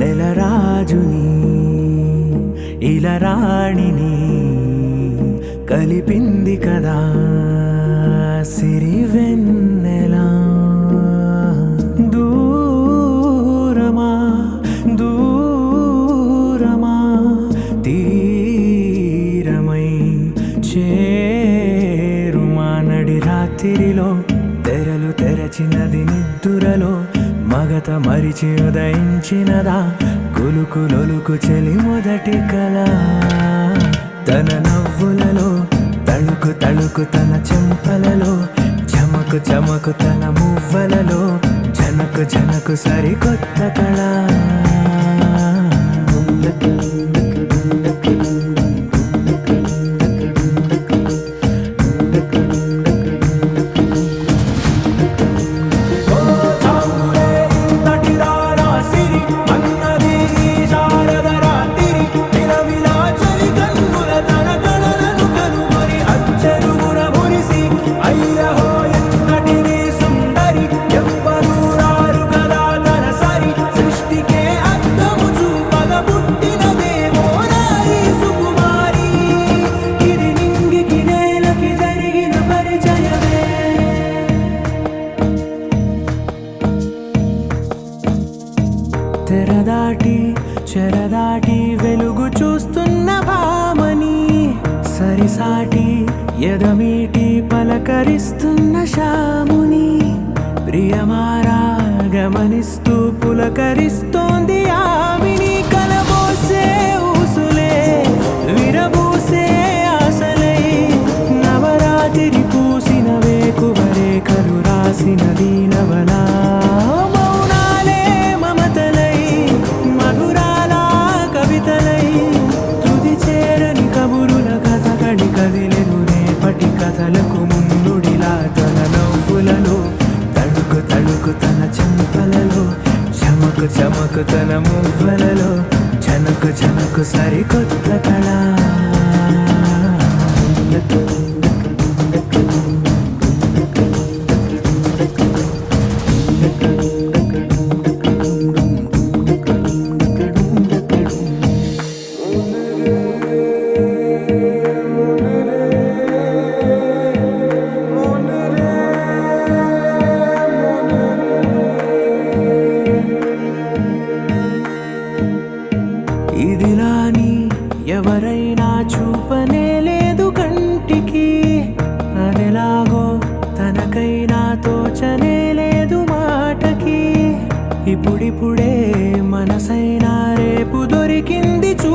నెలరాజుని ఇలరాణిని కలిపింది కదా సిరివెన్నెలా. దూరమా దూరమా తీరమై చేరుమా నడి రాత్రిలో తెరలు తెరచినది నిద్దురలో మగత మరిచి ఉదయించినదా కులుకులొలుకు చెలి మొదటి కళ. తన నవ్వులలో తళుకు తళుకు తన చెంపలలో చమకు చమకు తన మువ్వలలో జనకు జనకు సరికొత్త కళ. తెరదాటి చెరదాటి వెలుగు చూస్తున్న భామని సరిసాటి ఎదమీటి పలకరిస్తున్న శాముని ప్రియమారా గమనిస్తూ పులకరిస్తోంది ఆమిని. కలబోసే ఊసులే విరబూసే ఆశలై నవరాత్రి పూసిన వేకువరేఖలు రాసిన దీనవలా. కదిలెను రేపటి కథలకు ముందుడిలా తన నవ్వులలో తడుకు తడుకు తన చెంపలలో చమకు చమకు తన మువ్వలలో జనకు జనకు సరికొత్త కళ. ఇదిలాని ఎవరైనా చూపనే లేదు కంటికి, అదెలాగో తనకైనా తోచనే లేదు మాటకి. ఇప్పుడిప్పుడే మనసైనా రేపు దొరికింది చూ